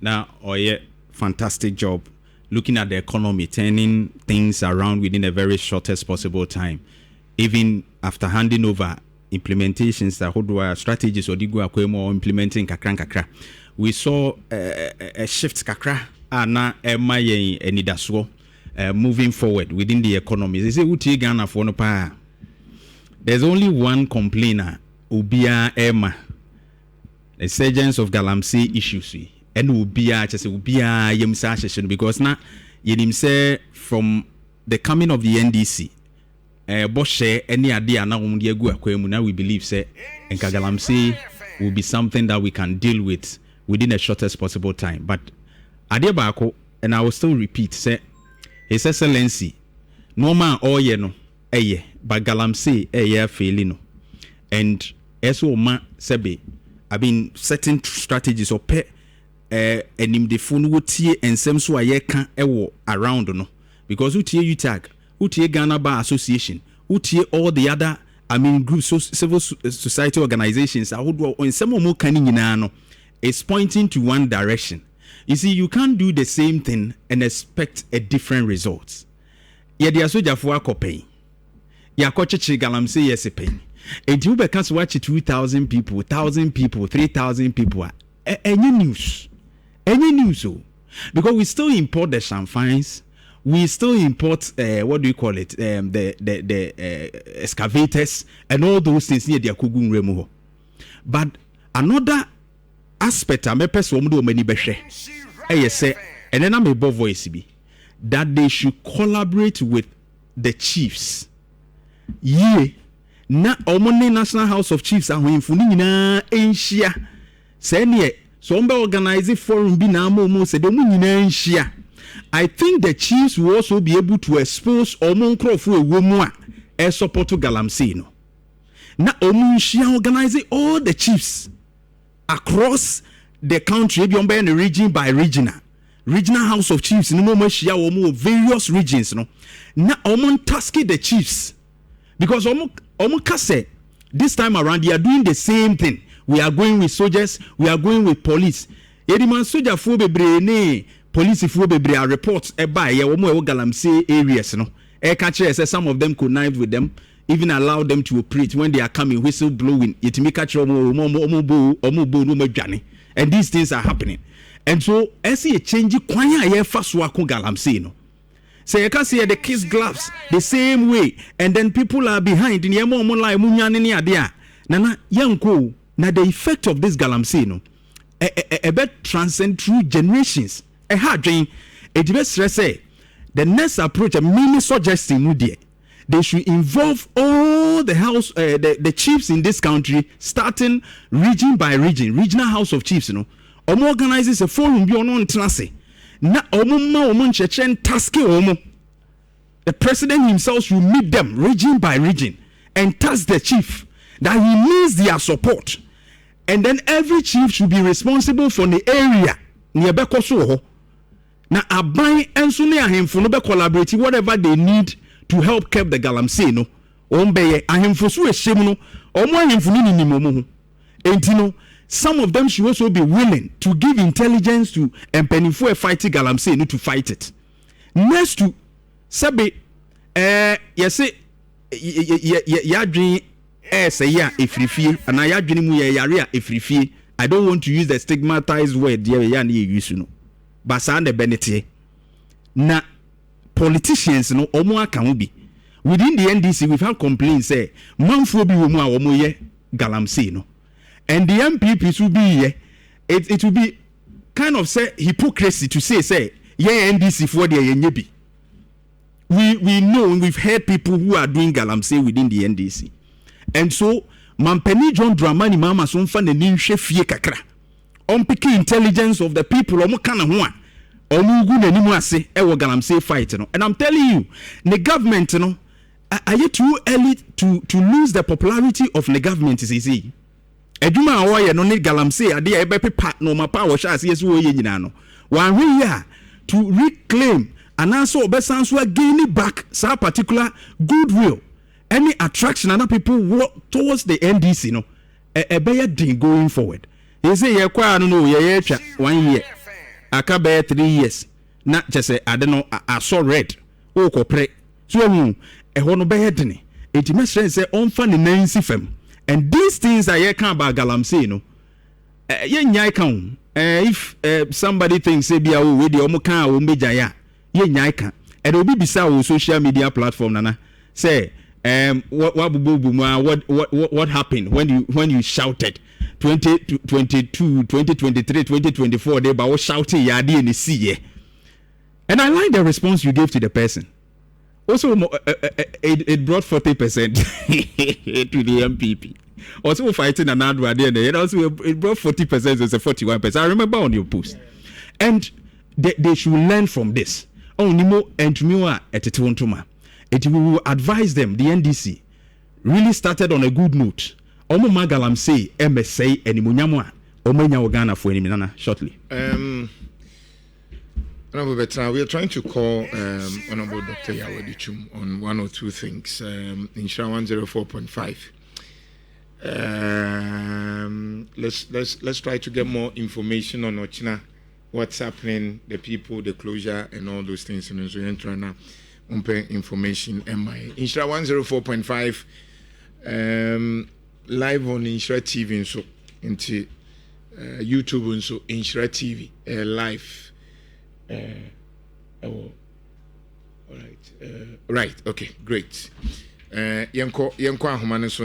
Now, fantastic job looking at the economy, turning things around within a very shortest possible time. Even after handing over implementations that hold strategies or digu akwemo implementing kakra, we saw a shift kakra na emaye enidaso moving forward within the economy. They say uti Ghana for no pa. There's only one complainer, Ubia Emma, the surgeons of Galamsey issues. And Ubia just Ubia Yemsa session because now yenim say from the coming of the NDC, Boshe any idea now we believe say and Galamsey will be something that we can deal with within the shortest possible time. But Adebako, and I will still repeat, say His Excellency, no man all ye no, but Galamsey failing no. And as ma sebe, I been certain strategies or pe enim de phone wotie ensem so aye ka ewo around no. Because utie UTAG, utie Ghana Bar Association, utie all the other groups, civil society organizations, ensem mo kan nyina no is pointing to one direction. You see, you can't do the same thing and expect a different result. Yeah, the soldier for a ya kochechi Galamsey yes pain. And you can watch 2,000 people, 1,000 people, 3,000 people. Any news, because we still import the champagnes, we still import what do you call it? The excavators and all those things near the Kugun Remo. But another aspect I person do many beshe. Say, and then I'm above voice be that they should collaborate with the chiefs. Na Omoni National House of Chiefs are infuni na enhia. Say so mbe organize forum bi na mo say dem nyina enhia. I think the chiefs will also be able to expose omon krofo ewomu a support to Galamsey no. Na omunhia organize all the chiefs across the country, be on the region by regional House of Chiefs, no more share various regions, no. Na omon task the chiefs because omon this time around they are doing the same thing. We are going with soldiers, we are going with police. Ediman soldier fo bebre ne police fo bebre reports by ye omo Galamsey areas, no. Catch say some of them connived with them, even allow them to operate when they are coming, whistle blowing. It me catch omo no majani. And these things are happening. And so, as a change, kwanya ye first wako Galamsey no. So you can see the kiss gloves the same way, and then people are behind in yemo like munyani ni adia. Nana yanko na the effect of this Galamsey no. A bit transcend through generations. A hard drain. It best say the next approach a mini suggesting mudie. They should involve all the house, the chiefs in this country, starting region by region, regional House of Chiefs. Omo organizes a forum beyond on Trase. Na omo chechen task omo. The president himself should meet them region by region and task the chief that he needs their support. And then every chief should be responsible for the area near Bekoso. Na abai enso ne ahemfo no be collaborate whatever they need to help keep the Galamsey no ombeye ahemfo so ehiem no omo ahemfo ni nimomo ho entino some of them should also be willing to give intelligence to empenifo fight Galamsey no to fight it next to sabe yese yadwen say ya efrifie ana yadwen mu ye yare a efrifie. I don't want to use the stigmatized word there ya na use no but sa na benete na politicians no omo aka ho bi within the NDC. We've had complaints say manfo bi wo mu a omo ye Galamsey no, and the MPPs will be here. It will be kind of say hypocrisy to say yeah NDC for the yenye bi. We know, we've heard people who are doing Galamsey within the NDC, and so Mampeni John Dramani Mahama so mfa na ni hwe fie kakra on picking intelligence of the people omo kana ho a omugu nanimu ase ewo Galamsey fight no. And I'm telling you, the government no are you too early to lose the popularity of the government is easy. Eduma awoye no ne Galamsey ade e be pepa no mapa wo sha ase yesu wo ye nyina no wan hwe ya to reclaim and also obesan so gain back some particular goodwill, any attraction and people work towards the NDC no e be ya din going forward. He say ye kwa no ye twa 1 year aka be 3 years na chese ade no aso red o kopre so hu ehɔ no be hedene enti mesre say onfa ne nansi fam and these things are here can about Galamsey no ye nyai kan if somebody thinks say bia we dey omo kan o mbeja ya ye nyai kan and obi bisa o social media platform nana say what happened when you shouted 2022 2023 2024 they ba shouting ya dey in see and I like the response you gave to the person. Also it brought 40% to the MPP. Also fighting another idea and also it brought 40%, so it's a 41%. I remember on your post. And they should learn from this. Oh, Nimo and Nhyira etetontoma. It will advise them. The NDC really started on a good note. Omo Galamsey MSA and Munyamwa. Omo Nyawagana for any shortly. Honorable Betra, we are trying to call Honorable Dr. Yawadichum on one or two things. Nhyira 104.5. Let's try to get more information on Ochina, what's happening, the people, the closure, and all those things. And so you're trying to information. Nhyira 104.5 live on Nhyira TV and so into YouTube and so Nhyira TV live. All right. Right. Okay. Great. Yanko ahomane so